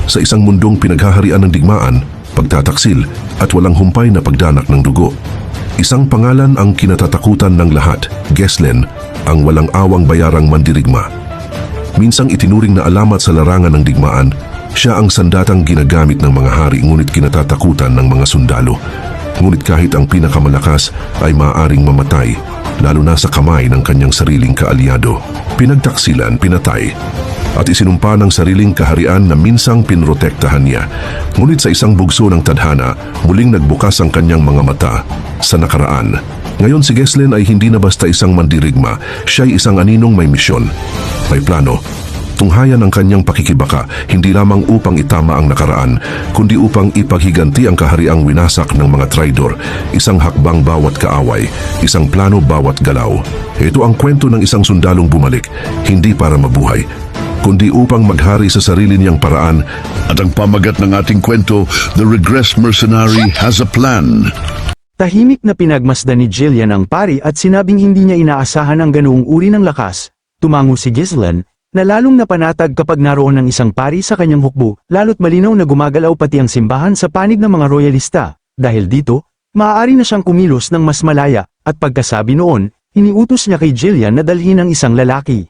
sa isang mundong pinaghaharian ng digmaan, pagtataksil at walang humpay na pagdanak ng dugo. Isang pangalan ang kinatatakutan ng lahat, Ghislaine, ang walang awang bayarang mandirigma. Minsang itinuring na alamat sa larangan ng digmaan, siya ang sandatang ginagamit ng mga hari ngunit kinatatakutan ng mga sundalo. Ngunit kahit ang pinakamalakas ay maaaring mamatay, lalo na sa kamay ng kanyang sariling kaalyado. Pinagtaksilan, pinatay, at isinumpa ng sariling kaharian na minsang pinrotektahan niya. Ngunit sa isang bugso ng tadhana, muling nagbukas ang kanyang mga mata sa nakaraan. Ngayon si Ghislaine ay hindi na basta isang mandirigma, siya ay isang aninong may misyon, may plano. Tunghayan ang kanyang pakikibaka hindi lamang upang itama ang nakaraan, kundi upang ipaghiganti ang kahariang winasak ng mga traidor, isang hakbang bawat kaaway, isang plano bawat galaw. Ito ang kwento ng isang sundalong bumalik, hindi para mabuhay, kundi upang maghari sa sarili niyang paraan. At ang pamagat ng ating kwento, The Regressed Mercenary has a plan. Tahimik na pinagmasdan ni Jillian ang pari at sinabing hindi niya inaasahan ang ganoong uri ng lakas. Tumango si Ghislaine, na lalong napanatag kapag naroon ng isang pari sa kanyang hukbo, lalo't malinaw na gumagalaw pati ang simbahan sa panig ng mga royalista. Dahil dito, maaari na siyang kumilos ng mas malaya, at pagkasabi noon, iniutos niya kay Jillian na dalhin ang isang lalaki.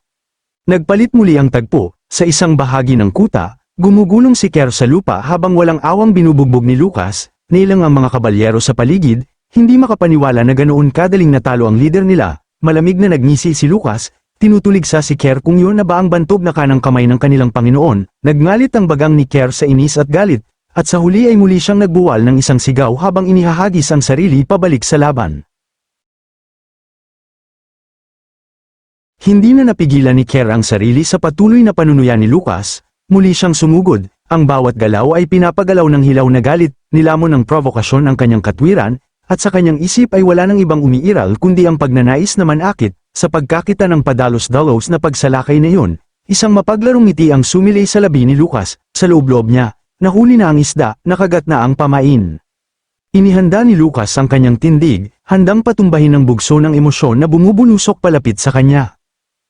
Nagpalit muli ang tagpo, sa isang bahagi ng kuta, gumugulong si Kerr sa lupa habang walang awang binubugbog ni Lucas, nilang ang mga kabalyero sa paligid, hindi makapaniwala na ganoon kadaling natalo ang lider nila. Malamig na nagngisi si Lucas, tinutuligsa si Kerr kung yun na ba ang bantog na kanang kamay ng kanilang Panginoon. Nagngalit ang bagang ni Kerr sa inis at galit, at sa huli ay muli siyang nagbuwal ng isang sigaw habang inihahagis ang sarili pabalik sa laban. Hindi na napigilan ni Kerr ang sarili sa patuloy na panunuyan ni Lucas, muli siyang sumugod, ang bawat galaw ay pinapagalaw ng hilaw na galit, nilamon ng provokasyon ang kanyang katwiran, at sa kanyang isip ay wala nang ibang umiiral kundi ang pagnanais na manakit. Sa pagkakita ng padalos-dalos na pagsalakay na yun, isang mapaglarong ngiti ang sumilay sa labi ni Lucas. Sa loob-loob niya, nahuli na ang isda, nakagat na ang pamain. Inihanda ni Lucas ang kanyang tindig, handang patumbahin ang bugso ng emosyon na bumubulusok palapit sa kanya.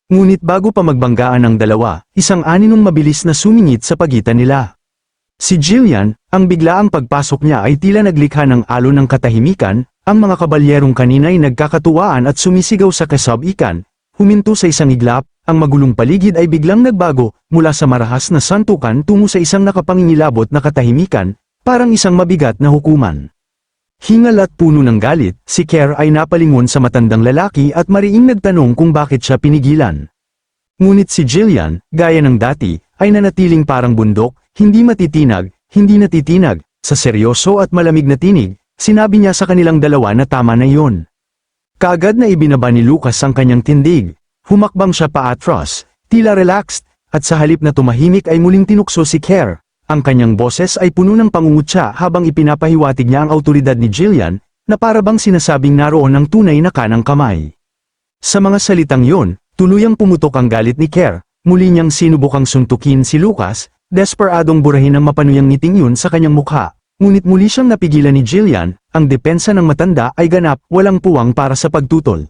Ngunit bago pa magbanggaan ang dalawa, isang aninong mabilis na sumingit sa pagitan nila. Si Jillian, ang biglaang pagpasok niya ay tila naglikha ng alon ng katahimikan. Ang mga kabalyerong kanina ay nagkakatuwaan at sumisigaw sa kasabikan. Huminto sa isang iglap, ang magulong paligid ay biglang nagbago, mula sa marahas na santukan tungo sa isang nakapangingilabot na katahimikan, parang isang mabigat na hukuman. Hingal at puno ng galit, si Kerr ay napalingon sa matandang lalaki at mariing nagtanong kung bakit siya pinigilan. Ngunit si Jillian, gaya ng dati, ay nanatiling parang bundok, hindi natitinag, sa seryoso at malamig na tinig. Sinabi niya sa kanilang dalawa na tama na iyon. Kaagad na ibinaba ni Lucas ang kanyang tindig. Humakbang siya paatros, tila relaxed, at sa halip na tumahimik ay muling tinukso si Kerr. Ang kanyang boses ay puno ng pangungutya habang ipinapahiwatig niya ang autoridad ni Jillian, na parabang sinasabing naroon ang tunay na kanang kamay. Sa mga salitang yon, tuluyang pumutok ang galit ni Kerr. Muli niyang sinubukang suntukin si Lucas, desperadong burahin ang mapanuyang ngiting yun sa kanyang mukha. Ngunit muli siyang napigilan ni Jillian, ang depensa ng matanda ay ganap, walang puwang para sa pagtutol.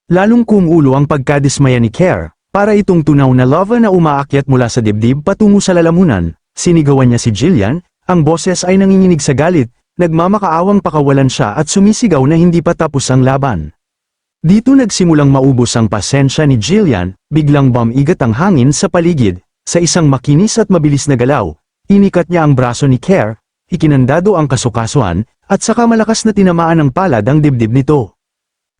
Lalong kumulo ang pagkadismaya ni Kerr, para itong tunaw na lava na umaakyat mula sa dibdib patungo sa lalamunan. Sinigawan niya si Jillian, ang boses ay nanginginig sa galit, nagmamakaawang pakawalan siya at sumisigaw na hindi pa tapos ang laban. Dito nagsimulang maubos ang pasensya ni Jillian, biglang bumigat ang hangin sa paligid, sa isang makinis at mabilis na galaw, inikat niya ang braso ni Kerr, ikinandado ang kasukasuan, at saka malakas na tinamaan ng palad ang dibdib nito.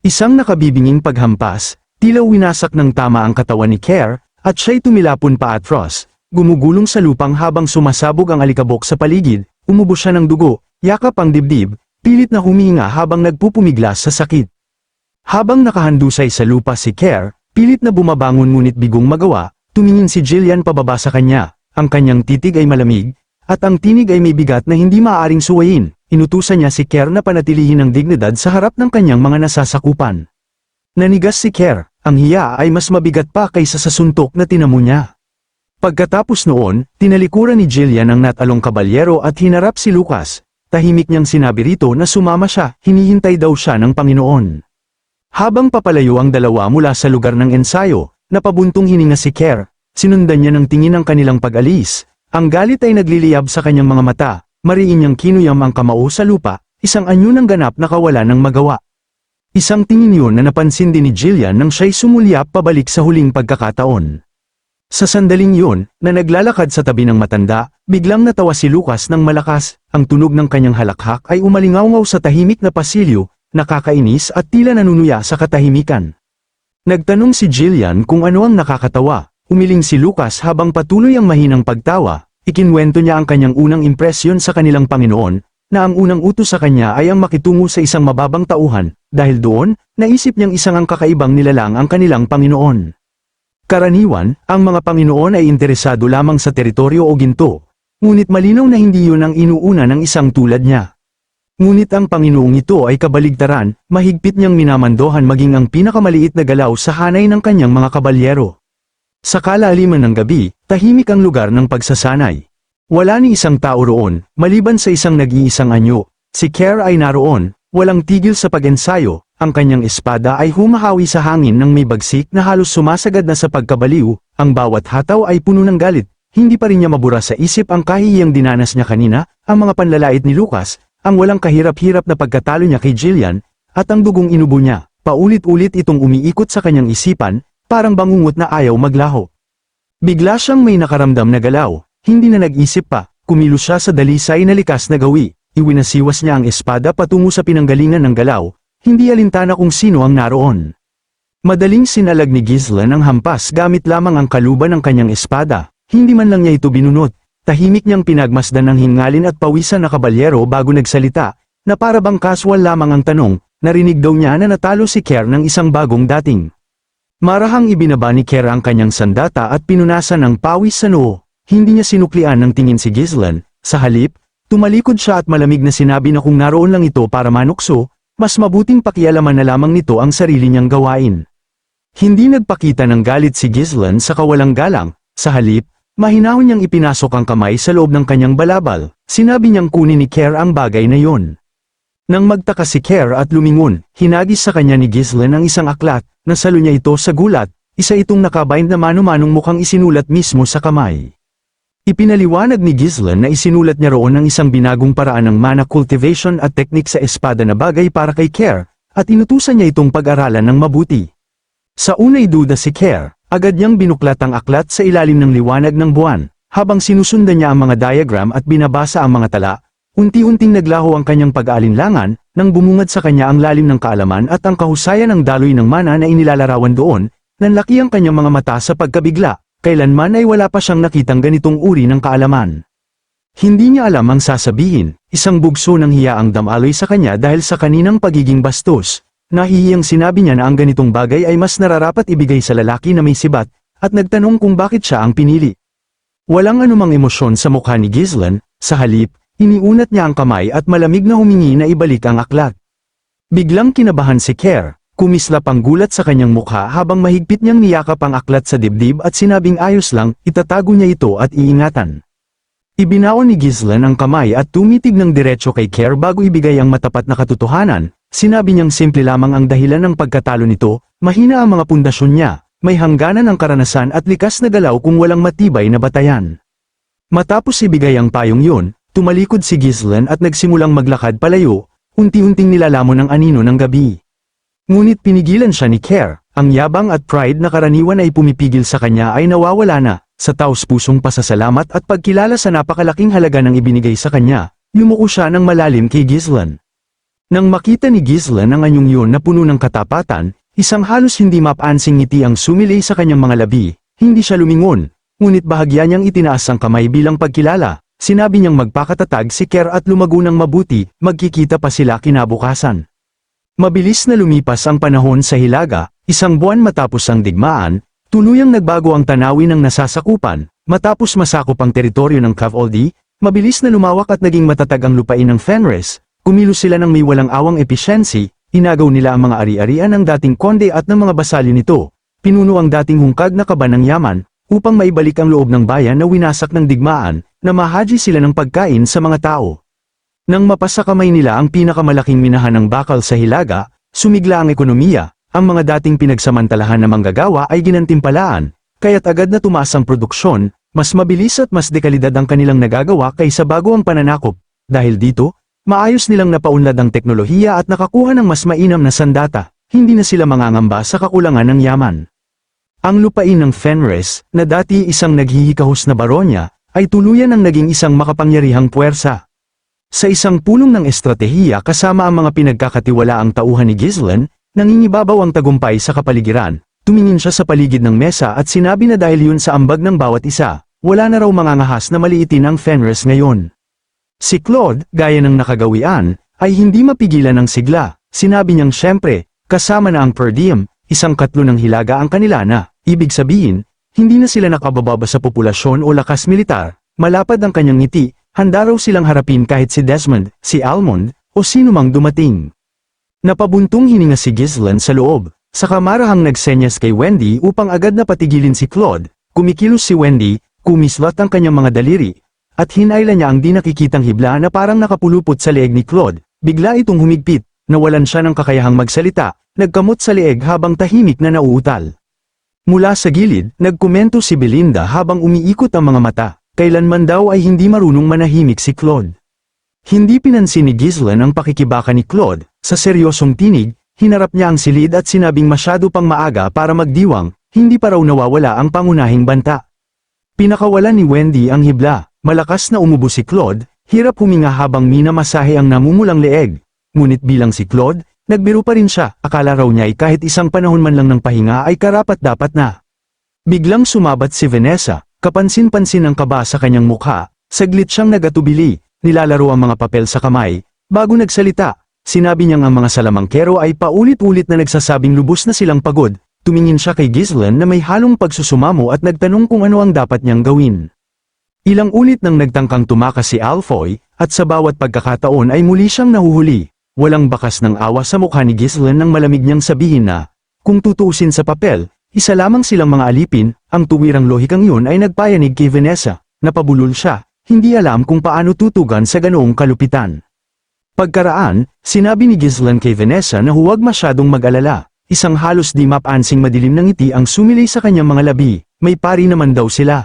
Isang nakabibinging paghampas, tila winasak ng tama ang katawan ni Kerr, at siya'y tumilapon paatros, gumugulong sa lupang habang sumasabog ang alikabok sa paligid, umubos siya ng dugo, yakap ang dibdib, pilit na humihinga habang nagpupumiglas sa sakit. Habang nakahandusay sa lupa si Kerr, pilit na bumabangon ngunit bigong magawa, tumingin si Jillian pababa sa kanya, ang kanyang titig ay malamig, at ang tinig ay may bigat na hindi maaaring suwayin. Inutusan niya si Kerr na panatilihin ang dignidad sa harap ng kanyang mga nasasakupan. Nanigas si Kerr, ang hiya ay mas mabigat pa kaysa sa suntok na tinamo niya. Pagkatapos noon, tinalikuran ni Jillian ang natalong kabalyero at hinarap si Lucas. Tahimik niyang sinabi rito na sumama siya, hinihintay daw siya ng Panginoon. Habang papalayo ang dalawa mula sa lugar ng ensayo, napabuntong hininga si Kerr, sinundan niya ng tingin ang kanilang pag-alis. Ang galit ay nagliliyab sa kanyang mga mata, mariin niyang kinuyam ang kamao sa lupa, isang anyo ng ganap na kawalan ng magawa. Isang tingin yun na napansin din ni Jillian nang siya'y sumulyap pabalik sa huling pagkakataon. Sa sandaling yun, na naglalakad sa tabi ng matanda, biglang natawa si Lucas ng malakas, ang tunog ng kanyang halakhak ay umalingaw sa tahimik na pasilyo, nakakainis at tila nanunuya sa katahimikan. Nagtanong si Jillian kung ano ang nakakatawa, umiling si Lucas habang patuloy ang mahinang pagtawa, ikinwento niya ang kanyang unang impresyon sa kanilang Panginoon, na ang unang utos sa kanya ay ang makitungo sa isang mababang tauhan, dahil doon, naisip niyang isang ang kakaibang nilalang ang kanilang Panginoon. Karaniwan, ang mga Panginoon ay interesado lamang sa teritoryo o ginto, ngunit malinaw na hindi yun ang inuuna ng isang tulad niya. Ngunit ang Panginoong ito ay kabaligtaran, mahigpit niyang minamandohan maging ang pinakamaliit na galaw sa hanay ng kanyang mga kabalyero. Sa kalaliman ng gabi, tahimik ang lugar ng pagsasanay. Wala ni isang tao roon, maliban sa isang nag-iisang anyo. Si Kerr ay naroon, walang tigil sa pag-ensayo, ang kanyang espada ay humahawi sa hangin ng may bagsik na halos sumasagad na sa pagkabaliw, ang bawat hataw ay puno ng galit, hindi pa rin niya mabura sa isip ang kahihiyang dinanas niya kanina, ang mga panlalait ni Lucas, ang walang kahirap-hirap na pagkatalo niya kay Jillian, at ang dugong inubo niya, paulit-ulit itong umiikot sa kanyang isipan, parang bangungot na ayaw maglaho. Bigla siyang may nakaramdam na galaw, hindi na nag-isip pa, kumilos siya sa dalisay na likas na gawi, iwinasiwas niya ang espada patungo sa pinanggalingan ng galaw, hindi alintana kung sino ang naroon. Madaling sinalag ni Ghislaine ang hampas gamit lamang ang kaluban ng kanyang espada, hindi man lang niya ito binunot, tahimik niyang pinagmasdan ng hingalin at pawisan na kabalyero bago nagsalita, na para bang casual lamang ang tanong, narinig daw niya na natalo si Kerr ng isang bagong dating. Marahang ibinaba ni Kerr ang kanyang sandata at pinunasan ng pawis sa noo, hindi niya sinuklian ng tingin si Ghislaine, sa halip, tumalikod siya at malamig na sinabi na kung naroon lang ito para manukso, mas mabuting pakialaman na lamang nito ang sarili niyang gawain. Hindi nagpakita ng galit si Ghislaine sa kawalang galang, sa halip, mahinahon niyang ipinasok ang kamay sa loob ng kanyang balabal, sinabi niyang kunin ni Kerr ang bagay na yon. Nang magtaka si Kerr at lumingon, hinagis sa kanya ni Ghislaine ang isang aklat, nasalo niya ito sa gulat, isa itong nakabind na mano-manong mukhang isinulat mismo sa kamay. Ipinaliwanag ni Ghislaine na isinulat niya roon ang isang binagong paraan ng mana cultivation at teknik sa espada na bagay para kay Kerr, at inutusan niya itong pag-aralan ng mabuti. Sa unay duda si Kerr, agad niyang binuklat ang aklat sa ilalim ng liwanag ng buwan, habang sinusundan niya ang mga diagram at binabasa ang mga tala, unti-unting naglaho ang kanyang pag-aalinlangan, nang bumungad sa kanya ang lalim ng kaalaman at ang kahusayan ng daloy ng mana na inilalarawan doon, nanlaki ang kanyang mga mata sa pagkabigla. Kailanman ay wala pa siyang nakitang ganitong uri ng kaalaman. Hindi niya alam ang sasabihin, isang bugso ng hiya ang damaloy sa kanya dahil sa kaninang pagiging bastos. Nahihiyang sinabi niya na ang ganitong bagay ay mas nararapat ibigay sa lalaki na may sibat, at nagtanong kung bakit siya ang pinili. Walang anumang emosyon sa mukha ni Ghislaine, sa halip, iniunat niya ang kamay at malamig na humingi na ibalik ang aklat. Biglang kinabahan si Kerr. Kumislap ang gulat sa kanyang mukha habang mahigpit niyang niyakap ang aklat sa dibdib at sinabing ayos lang, itatago niya ito at iingatan. Ibinaon ni Ghislaine ang kamay at tumitig ng diretso kay Kerr bago ibigay ang matapat na katotohanan, sinabi niyang simple lamang ang dahilan ng pagkatalo nito, mahina ang mga pundasyon niya, may hangganan ang karanasan at likas na galaw kung walang matibay na batayan. Matapos ibigay ang payong yun, tumalikod si Ghislaine at nagsimulang maglakad palayo, unti-unting nilalamon ang anino ng gabi. Ngunit pinigilan siya ni Kerr, ang yabang at pride na karaniwan ay pumipigil sa kanya ay nawawala na, sa taos-pusong pasasalamat at pagkilala sa napakalaking halaga ng ibinigay sa kanya, yumuko siya ng malalim kay Ghislaine. Nang makita ni Ghislaine ang anyong yun na puno ng katapatan, isang halos hindi mapansing ngiti ang sumilay sa kanyang mga labi, hindi siya lumingon, ngunit bahagya niyang itinaas ang kamay bilang pagkilala, sinabi niyang magpakatatag si Kerr at lumago ng mabuti, magkikita pa sila kinabukasan. Mabilis na lumipas ang panahon sa Hilaga, isang buwan matapos ang digmaan, tuluyang nagbago ang tanawin ng nasasakupan, matapos masakop ang teritoryo ng Cavaldi, mabilis na lumawak at naging matatag ang lupain ng Fenris, kumilos sila ng may walang awang efficiency, inagaw nila ang mga ari-arian ng dating konde at ng mga basalyo nito, pinuno ang dating hungkag na kaba ng yaman, upang maibalik ang loob ng bayan na winasak ng digmaan, na mahaji sila ng pagkain sa mga tao. Nang mapasa kamay nila ang pinakamalaking minahan ng bakal sa Hilaga, sumigla ang ekonomiya, ang mga dating pinagsamantalahan na manggagawa ay ginantimpalaan, kaya't agad na tumaas ang produksyon, Mas mabilis at mas dekalidad ang kanilang nagagawa kaysa bago ang pananakop. Dahil dito, maayos nilang napaunlad ang teknolohiya at nakakuha ng mas mainam na sandata, hindi na sila mangangamba sa kakulangan ng yaman. Ang lupain ng Fenris, na dati isang naghihikahos na baronya, ay tuluyan ang naging isang makapangyarihang puwersa. Sa isang pulong ng estratehiya kasama ang mga pinagkakatiwalaang tauhan ni Gislen, nangingibabaw ang tagumpay sa kapaligiran. Tumingin siya sa paligid ng mesa at sinabi na dahil yun sa ambag ng bawat isa, wala na raw mangangahas na maliitin ang Fenris ngayon. Si Claude, gaya ng nakagawian, ay hindi mapigilan ng sigla. Sinabi niyang siyempre, kasama na ang per diem, isang katlo ng hilaga ang kanila na, ibig sabihin, hindi na sila nakabababa sa populasyon o lakas militar. Malapad ang kanyang ngiti, handa raw silang harapin kahit si Desmond, si Almond, o sino mang dumating. Napabuntong hininga si Gislen sa loob, saka marahang nagsenyas kay Wendy upang agad na patigilin si Claude. Kumikilos si Wendy, kumislot ang kanyang mga daliri, at hinayla niya ang di nakikitang hibla na parang nakapulupot sa leeg ni Claude. Bigla itong humigpit, nawalan siya ng kakayahang magsalita, nagkamot sa leeg habang tahimik na nauutal. Mula sa gilid, nagkomento si Belinda habang umiikot ang mga mata, kailanman daw ay hindi marunong manahimik si Claude. Hindi pinansin ni Gislen ang pakikibaka ni Claude, sa seryosong tinig, hinarap niya ang silid at sinabing masyado pang maaga para magdiwang, hindi pa raw nawawala ang pangunahing banta. Pinakawalan ni Wendy ang hibla, malakas na umubo si Claude, hirap huminga habang minamasahe ang namumulang leeg. Ngunit bilang si Claude, nagbiro pa rin siya, akala raw niya ay kahit isang panahon man lang ng pahinga ay karapat-dapat na. Biglang sumabat si Vanessa, kapansin-pansin ang kaba sa kanyang mukha, saglit siyang nagatubili, nilalaro ang mga papel sa kamay, bago nagsalita, sinabi niyang ang mga salamangkero ay paulit-ulit na nagsasabing lubos na silang pagod. Tumingin siya kay Gislen na may halong pagsusumamo at nagtanong kung ano ang dapat niyang gawin. Ilang ulit nang nagtangkang tumakas si Alfoy, at sa bawat pagkakataon ay muli siyang nahuhuli. Walang bakas ng awa sa mukha ni Gislen nang malamig niyang sabihin na, kung tutuusin sa papel, isa lamang silang mga alipin, ang tuwirang lohikang yun ay nagpayanig kay Vanessa. Napabulol siya, hindi alam kung paano tutugan sa ganoong kalupitan. Pagkaraan, sinabi ni Gislen kay Vanessa na huwag masyadong mag-alala. Isang halos di mapansing madilim na ngiti ang sumilay sa kanyang mga labi, may pari naman daw sila.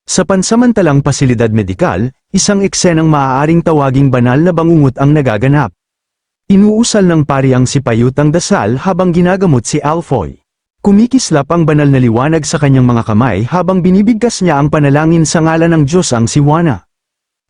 Sa pansamantalang pasilidad medikal, isang eksenang maaaring tawaging banal na bangungot ang nagaganap. Inuusal ng pari ang sipayut ang dasal habang ginagamot si Alfoy. Kumikislap ang banal na liwanag sa kanyang mga kamay habang binibigkas niya ang panalangin sa ngalan ng Diyos ang siwana.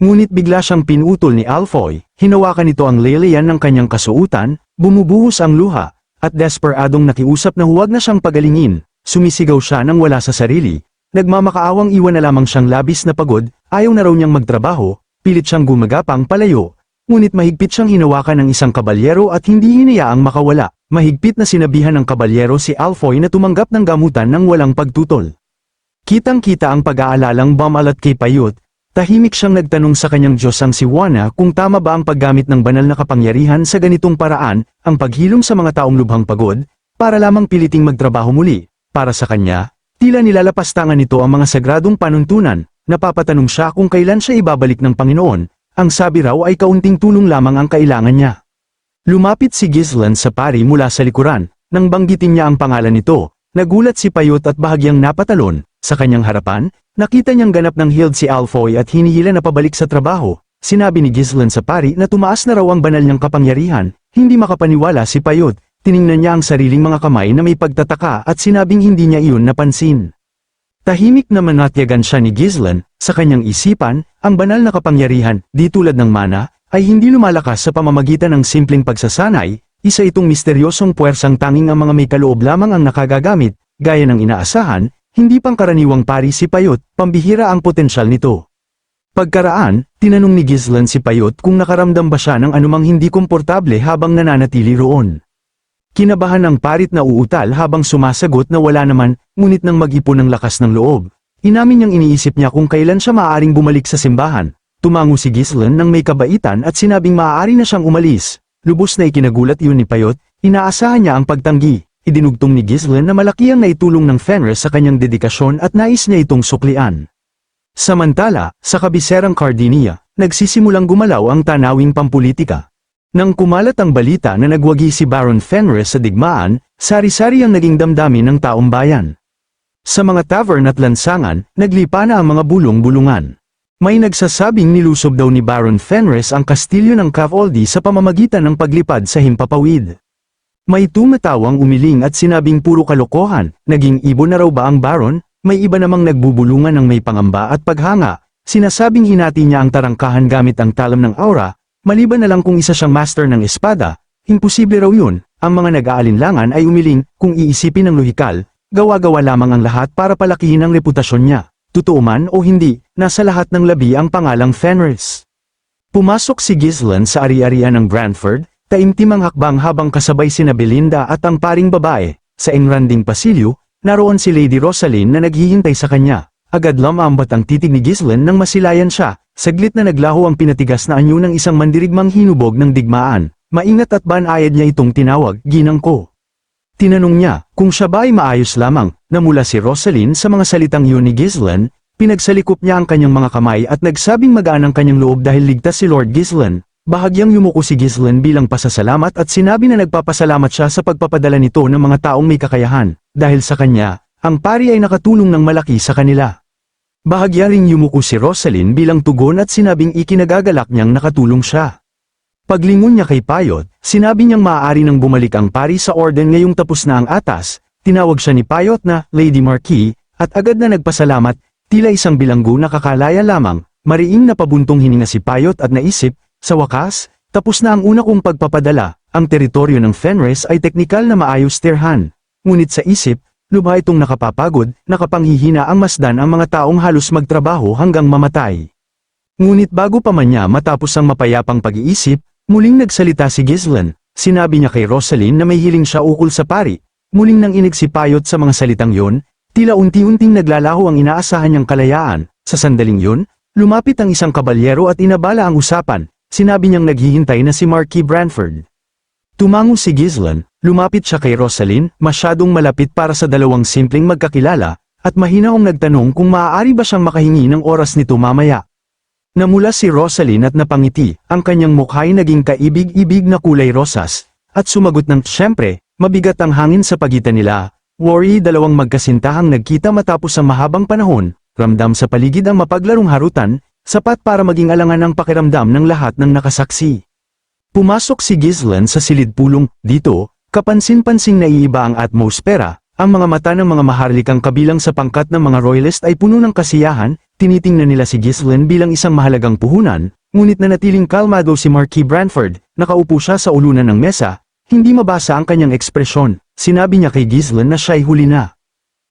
Ngunit bigla siyang pinutol ni Alfoy, hinawakan nito ang laylayan ng kanyang kasuutan, bumubuhos ang luha, at desperadong nakiusap na huwag na siyang pagalingin. Sumisigaw siya nang wala sa sarili, nagmamakaawang iwan na lamang siyang labis na pagod, ayaw na raw niyang magtrabaho, pilit siyang gumagapang palayo, ngunit mahigpit siyang hinawakan ng isang kabalyero at hindi hinayaang makawala. Mahigpit na sinabihan ng kabalyero si Alfoy na tumanggap ng gamutan ng walang pagtutol. Kitang-kita ang pag-aalalang bumalat kay Payot. Tahimik siyang nagtanong sa kanyang Diyos ang siwana kung tama ba ang paggamit ng banal na kapangyarihan sa ganitong paraan, ang paghilom sa mga taong lubhang pagod, para lamang piliting magtrabaho muli. Para sa kanya, tila nilalapastangan nito ang mga sagradong panuntunan. Napapatanong siya kung kailan siya ibabalik ng Panginoon. Ang sabi raw ay kaunting tulong lamang ang kailangan niya. Lumapit si Gislen sa pari mula sa likuran. Nang banggitin niya ang pangalan nito, nagulat si Payot at bahagyang napatalon. Sa kanyang harapan, nakita niyang ganap ng healed si Alfoy at hinihila na pabalik sa trabaho. Sinabi ni Gislen sa pari na tumaas na raw ang banal niyang kapangyarihan. Hindi makapaniwala si Payot. Tiningnan niya ang sariling mga kamay na may pagtataka at sinabing hindi niya iyon napansin. Tahimik na manatyagan siya ni Gislen. Sa kanyang isipan, ang banal na kapangyarihan, di tulad ng mana, ay hindi lumalakas sa pamamagitan ng simpleng pagsasanay. Isa itong misteryosong puwersang tanging ang mga may kaloob lamang ang nakagagamit, gaya ng inaasahan. Hindi pangkaraniwang pari si Payot, pambihira ang potensyal nito. Pagkaraan, tinanong ni Gislen si Payot kung nakaramdam ba siya ng anumang hindi komportable habang nananatili roon. Kinabahan ng parit na uutal habang sumasagot na wala naman, ngunit nang mag-ipon ng lakas ng loob. Inamin niyang iniisip niya kung kailan siya maaaring bumalik sa simbahan. Tumango si Gislen nang may kabaitan at sinabing maaari na siyang umalis. Lubos na ikinagulat iyon ni Payot, inaasahan niya ang pagtanggi. Idinugtong ni Gislen na malaki ang naitulong ng Fenris sa kanyang dedikasyon at nais niya itong suklian. Samantala, sa kabiserang Cardinia, nagsisimulang gumalaw ang tanawing pampulitika. Nang kumalat ang balita na nagwagi si Baron Fenris sa digmaan, sari-sari ang naging damdamin ng taong bayan. Sa mga tavern at lansangan, naglipa na ang mga bulong-bulungan. May nagsasabing nilusob daw ni Baron Fenris ang kastilyo ng Cavaldi sa pamamagitan ng paglipad sa himpapawid. May tumatawang umiling at sinabing puro kalokohan, naging ibon na raw ba ang Baron? May iba namang nagbubulungan ng may pangamba at paghanga, sinasabing hinati niya ang tarangkahan gamit ang talam ng aura, maliban na lang kung isa siyang master ng espada, imposible raw yun. Ang mga nag-aalinlangan ay umiling, kung iisipin ng lohikal, gawa-gawa lamang ang lahat para palakihin ang reputasyon niya. Totoo man o hindi, nasa lahat ng labi ang pangalang Fenris. Pumasok si Ghislaine sa ari-arian ng Brantford, taimtim ang hakbang habang kasabay sina Belinda at ang paring babae. Sa enranding pasilyo, naroon si Lady Rosaline na naghihintay sa kanya. Agad lamambat ang titig ni Ghislaine nang masilayan siya, saglit na naglaho ang pinatigas na anyo ng isang mandirigmang hinubog ng digmaan. Maingat at banayad niya itong tinawag, ginang ko. Tinanong niya, kung siya ba ay maayos lamang, namula si Rosaline sa mga salitang yun ni Ghislaine, pinagsalikop niya ang kanyang mga kamay at nagsabing magaan ang kanyang loob dahil ligtas si Lord Ghislaine. Bahagyang yumuko si Ghislaine bilang pasasalamat at sinabi na nagpapasalamat siya sa pagpapadala nito ng mga taong may kakayahan, dahil sa kanya, ang pari ay nakatulong ng malaki sa kanila. Bahagya ring yumuko si Rosaline bilang tugon at sinabing ikinagagalak niyang nakatulong siya. Paglingon niya kay Payot, sinabi niyang maaari nang bumalik ang pari sa orden ngayong tapos na ang atas, tinawag siya ni Payot na Lady Marquis, at agad na nagpasalamat, tila isang bilanggo na kakalaya lamang, mariing napabuntong hininga si Payot at naisip, sa wakas, tapos na ang una kong pagpapadala, ang teritoryo ng Fenris ay teknikal na maayos tirhan. Ngunit sa isip, lubha itong nakapapagod, nakapanghihina ang masdan ang mga taong halos magtrabaho hanggang mamatay. Ngunit bago pa man niya matapos ang mapayapang pag-iisip, muling nagsalita si Ghislaine, sinabi niya kay Rosaline na may hiling siya ukol sa pari, muling nang inigsipayot sa mga salitang yon, tila unti-unting naglalaho ang inaasahan niyang kalayaan, sa sandaling yon, lumapit ang isang kabalyero at inabala ang usapan, sinabi niyang naghihintay na si Marquis Brantford. Tumango si Ghislaine, lumapit siya kay Rosaline, masyadong malapit para sa dalawang simpleng magkakilala, at mahinaong nagtanong kung maaari ba siyang makahingi ng oras nito mamaya. Namula si Rosaline at napangiti, ang kanyang mukha'y naging kaibig-ibig na kulay rosas, at sumagot ng, "Siyempre, mabigat ang hangin sa pagitan nila." Worry, dalawang magkasintahang nagkita matapos ang mahabang panahon, ramdam sa paligid ang mapaglarong harutan, sapat para maging alangan ang pakiramdam ng lahat ng nakasaksi. Pumasok si Ghislaine sa silid pulong, dito, kapansin-pansing naiiba ang atmosfera, ang mga mata ng mga maharlikang kabilang sa pangkat ng mga royalist ay puno ng kasiyahan. Tinitingnan nila si Ghislaine bilang isang mahalagang puhunan, ngunit nanatiling kalmado si Marquis Brantford, nakaupo siya sa ulunan ng mesa, hindi mabasa ang kanyang ekspresyon, sinabi niya kay Ghislaine na siya'y huli na.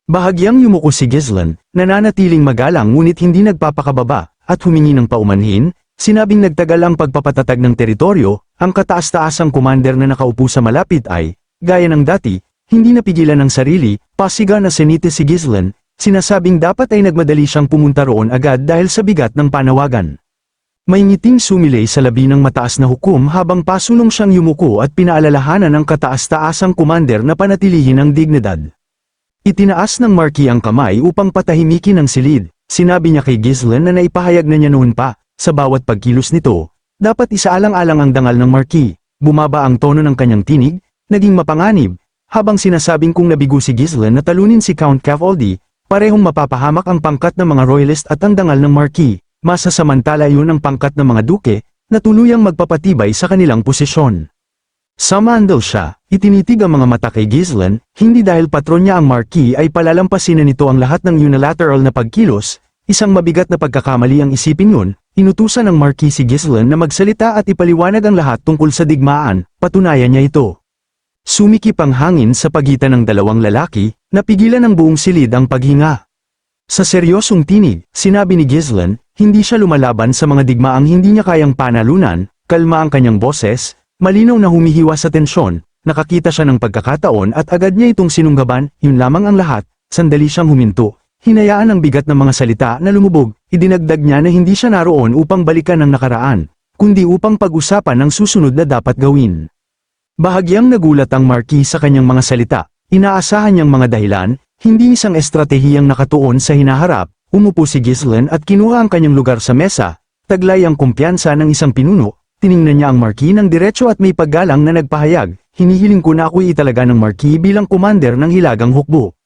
Bahagyang yumuko si Ghislaine, nananatiling magalang ngunit hindi nagpapakababa, at humingi ng paumanhin, sinabing nagtagal ang pagpapatatag ng teritoryo, ang kataas-taasang commander na nakaupo sa malapit ay, gaya ng dati, hindi napigilan ng sarili, pasiga na senite si Ghislaine, sinasabing dapat ay nagmadali siyang pumunta roon agad dahil sa bigat ng panawagan. May ngiting sumilay sa labi ng mataas na hukom habang pasulong siyang yumuko at pinaalalahanan ng kataas-taasang commander na panatilihin ang dignidad. Itinaas ng Marquis ang kamay upang patahimikin ang silid, sinabi niya kay Ghislaine na naipahayag na niya noon pa, sa bawat pagkilos nito, dapat isaalang-alang ang dangal ng Marquis, bumaba ang tono ng kanyang tinig, naging mapanganib, habang sinasabing kung nabigo si Ghislaine na talunin si Count Cavaldi, parehong mapapahamak ang pangkat ng mga royalist at ang dangal ng Marquis, masasamantala yun ang pangkat ng mga duke, na tuluyang magpapatibay sa kanilang posisyon. Samandal siya, itinitig ang mga mata kay Ghislaine, hindi dahil patron niya ang Marquis ay palalampasin na nito ang lahat ng unilateral na pagkilos, isang mabigat na pagkakamali ang isipin yun, inutusan ng Marquis si Ghislaine na magsalita at ipaliwanag ang lahat tungkol sa digmaan, patunayan niya ito. Sumikip ang hangin sa pagitan ng dalawang lalaki, napigilan ng buong silid ang paghinga. Sa seryosong tinig, sinabi ni Ghislaine, hindi siya lumalaban sa mga digmaang hindi niya kayang panalunan, kalma ang kanyang boses, malinaw na humihiwa sa tensyon, nakakita siya ng pagkakataon at agad niya itong sinunggaban, yun lamang ang lahat, sandali siyang huminto, hinayaan ang bigat ng mga salita na lumubog, idinagdag niya na hindi siya naroon upang balikan ang nakaraan, kundi upang pag-usapan ang susunod na dapat gawin. Bahagyang nagulat ang Marquis sa kanyang mga salita, inaasahan niyang mga dahilan, hindi isang estratehiyang nakatuon sa hinaharap, umupo si Ghislaine at kinuha ang kanyang lugar sa mesa, taglay ang kumpiyansa ng isang pinuno, tiningnan niya ang Marquis ng diretso at may paggalang na nagpahayag, hinihiling ko na ako'y italaga ng Marquis bilang commander ng hilagang hukbo.